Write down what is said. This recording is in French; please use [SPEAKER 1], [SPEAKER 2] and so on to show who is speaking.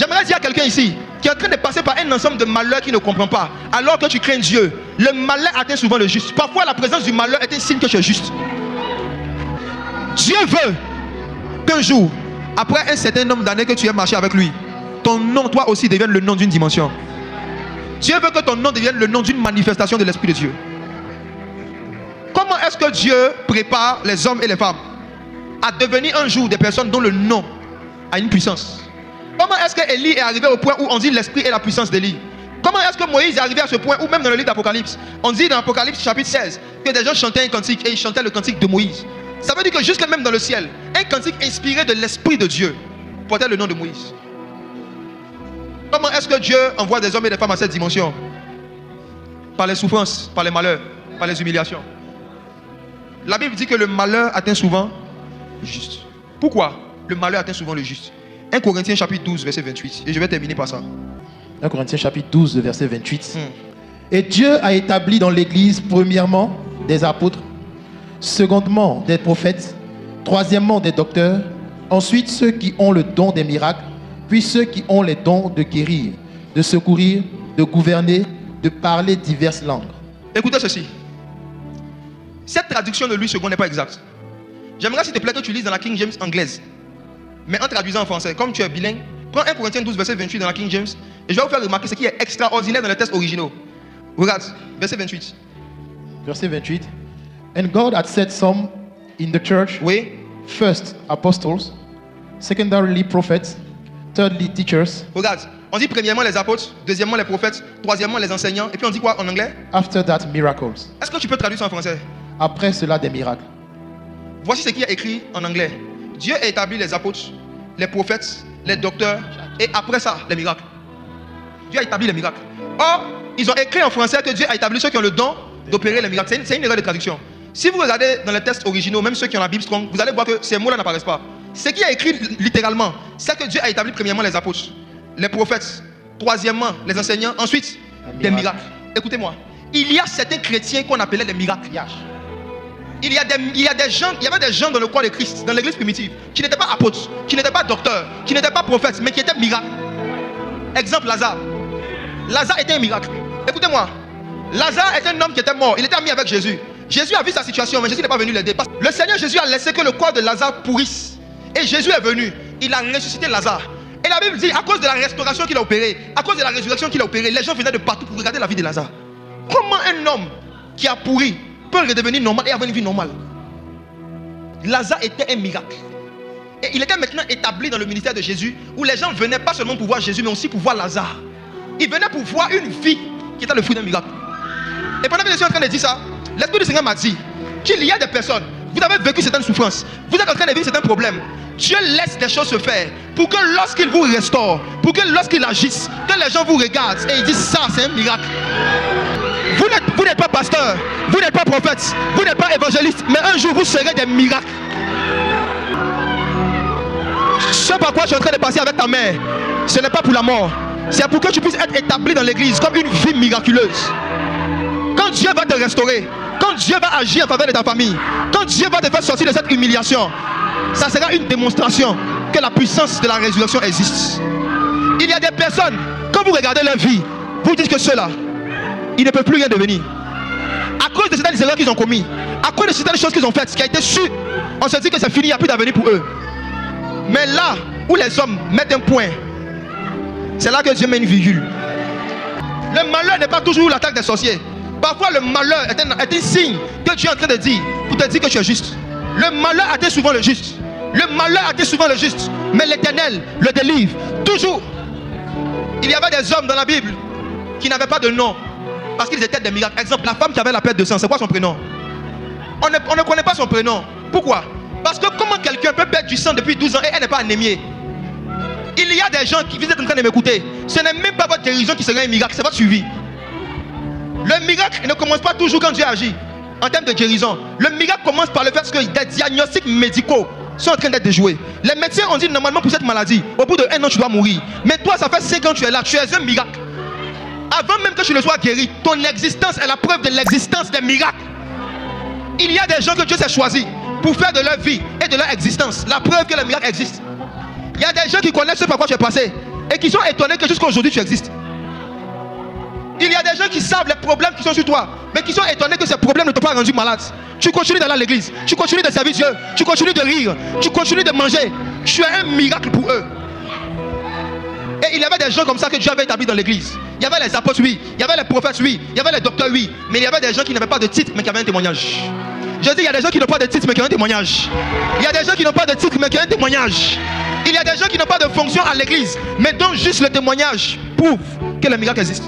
[SPEAKER 1] J'aimerais dire à quelqu'un ici qui est en train de passer par un ensemble de malheurs qu'il ne comprend pas, alors que tu crains Dieu. Le malheur atteint souvent le juste. Parfois, la présence du malheur est un signe que tu es juste. Dieu veut qu'un jour, après un certain nombre d'années que tu aies marché avec lui, ton nom, toi aussi, devienne le nom d'une dimension. Dieu veut que ton nom devienne le nom d'une manifestation de l'Esprit de Dieu. Comment est-ce que Dieu prépare les hommes et les femmes à devenir un jour des personnes dont le nom a une puissance? Comment est-ce que Élie est arrivé au point où on dit l'Esprit et la puissance d'Élie? Comment est-ce que Moïse est arrivé à ce point où même dans le livre d'Apocalypse, on dit dans Apocalypse chapitre 16 que des gens chantaient un cantique et ils chantaient le cantique de Moïse? Ça veut dire que jusque même dans le ciel, un cantique inspiré de l'Esprit de Dieu portait le nom de Moïse. Comment est-ce que Dieu envoie des hommes et des femmes à cette dimension? Par les souffrances, par les malheurs, par les humiliations. La Bible dit que le malheur atteint souvent le juste. Pourquoi le malheur atteint souvent le juste? 1 Corinthiens chapitre 12 verset 28. Et je vais terminer par ça.
[SPEAKER 2] 1 Corinthiens chapitre 12 verset 28. Et Dieu a établi dans l'église premièrement des apôtres, secondement des prophètes, troisièmement des docteurs, ensuite ceux qui ont le don des miracles, puis ceux qui ont les dons de guérir, de secourir, de gouverner, de parler diverses langues.
[SPEAKER 1] Écoutez ceci. Cette traduction de Louis II n'est pas exacte. J'aimerais s'il te plaît que tu lises dans la King James anglaise, mais en traduisant en français. Comme tu es bilingue, prends 1 Corinthiens 12 verset 28 dans la King James et je vais vous faire remarquer ce qui est extraordinaire dans les textes originaux. Regarde, verset 28.
[SPEAKER 2] Verset 28. And God had set some in the church,
[SPEAKER 1] Oui.
[SPEAKER 2] first apostles, secondarily prophets, thirdly teachers.
[SPEAKER 1] Regarde, on dit premièrement les apôtres, deuxièmement les prophètes, troisièmement les enseignants, et puis on dit quoi en anglais?
[SPEAKER 2] After that, miracles.
[SPEAKER 1] Est-ce que tu peux traduire ça en français?
[SPEAKER 2] Après cela, des miracles.
[SPEAKER 1] Voici ce qui est écrit en anglais. Dieu a établi les apôtres, les prophètes, les docteurs, et après ça, les miracles. Dieu a établi les miracles. Or, ils ont écrit en français que Dieu a établi ceux qui ont le don d'opérer les miracles. C'est une erreur de traduction. Si vous regardez dans les textes originaux, même ceux qui ont la Bible Strong, vous allez voir que ces mots-là n'apparaissent pas. Ce qui est écrit littéralement, c'est que Dieu a établi premièrement les apôtres, les prophètes, troisièmement les enseignants, ensuite des miracles. Écoutez-moi, il y a certains chrétiens qu'on appelait les miracles. Il y avait des gens dans le corps de Christ, dans l'église primitive, qui n'étaient pas apôtres, qui n'étaient pas docteurs, qui n'étaient pas prophètes, mais qui étaient miracles. Exemple, Lazare. Lazare était un miracle. Écoutez-moi, Lazare est un homme qui était mort, il était ami avec Jésus. Jésus a vu sa situation, mais Jésus n'est pas venu l'aider. Le Seigneur Jésus a laissé que le corps de Lazare pourrisse. Et Jésus est venu, il a ressuscité Lazare. Et la Bible dit, à cause de la restauration qu'il a opérée, à cause de la résurrection qu'il a opérée, les gens venaient de partout pour regarder la vie de Lazare. Comment un homme qui a pourri peut redevenir normal et avoir une vie normale? Lazare était un miracle. Et il était maintenant établi dans le ministère de Jésus, où les gens venaient pas seulement pour voir Jésus, mais aussi pour voir Lazare. Ils venaient pour voir une vie qui était le fruit d'un miracle. Et pendant que je suis en train de dire ça, l'Esprit du Seigneur m'a dit qu'il y a des personnes, vous avez vécu certaines souffrances, vous êtes en train de vivre certains problèmes. Dieu laisse des choses se faire pour que lorsqu'il vous restaure, pour que lorsqu'il agisse, que les gens vous regardent et ils disent ça, c'est un miracle. Vous n'êtes pas pasteur, vous n'êtes pas prophète, vous n'êtes pas évangéliste, mais un jour vous serez des miracles. Ce par quoi je suis en train de passer avec ta mère, ce n'est pas pour la mort, c'est pour que tu puisses être établi dans l'église comme une vie miraculeuse. Quand Dieu va te restaurer, quand Dieu va agir en faveur de ta famille, quand Dieu va te faire sortir de cette humiliation, ça sera une démonstration que la puissance de la résurrection existe. Il y a des personnes, quand vous regardez leur vie, vous dites que ceux-là, ils ne peuvent plus rien devenir. À cause de certaines erreurs qu'ils ont commises, à cause de certaines choses qu'ils ont faites, qui a été su, on se dit que c'est fini, il n'y a plus d'avenir pour eux. Mais là où les hommes mettent un point, c'est là que Dieu met une virgule. Le malheur n'est pas toujours l'attaque des sorciers. Parfois le malheur est un signe que Dieu est en train de dire pour te dire que tu es juste. Le malheur atteint souvent le juste. Le malheur atteint souvent le juste. Mais l'Éternel le délivre toujours. Il y avait des hommes dans la Bible qui n'avaient pas de nom parce qu'ils étaient des miracles. Exemple, la femme qui avait la perte de sang, c'est quoi son prénom? On ne connaît pas son prénom. Pourquoi? Parce que comment quelqu'un peut perdre du sang depuis 12 ans et elle n'est pas anémiée? Il y a des gens qui vous êtes en train de m'écouter. Ce n'est même pas votre guérison qui sera un miracle, c'est votre suivi. Le miracle ne commence pas toujours quand Dieu agit en termes de guérison. Le miracle commence par le fait que des diagnostics médicaux sont en train d'être déjoués. Les médecins ont dit normalement pour cette maladie, au bout de 1 an tu dois mourir. Mais toi ça fait 5 ans que tu es là, tu es un miracle. Avant même que tu ne sois guéri, ton existence est la preuve de l'existence des miracles. Il y a des gens que Dieu s'est choisi pour faire de leur vie et de leur existence la preuve que le miracle existe. Il y a des gens qui connaissent ce par quoi tu es passé. et qui sont étonnés que jusqu'à aujourd'hui tu existes. Il y a des gens qui savent les problèmes qui sont sur toi, mais qui sont étonnés que ces problèmes ne t'ont pas rendu malade. Tu continues d'aller à l'église, tu continues de servir Dieu, tu continues de rire, tu continues de manger. Tu es un miracle pour eux. Et il y avait des gens comme ça que Dieu avait établis dans l'église. Il y avait les apôtres, oui. Il y avait les prophètes, oui. Il y avait les docteurs, oui. Mais il y avait des gens qui n'avaient pas de titre, mais qui avaient un témoignage. Je dis, il y a des gens qui n'ont pas de titre, mais qui ont un témoignage. Il y a des gens qui n'ont pas de titre, mais qui ont un témoignage. Il y a des gens qui n'ont pas de fonction à l'église, mais dont juste le témoignage prouve que le miracle existe.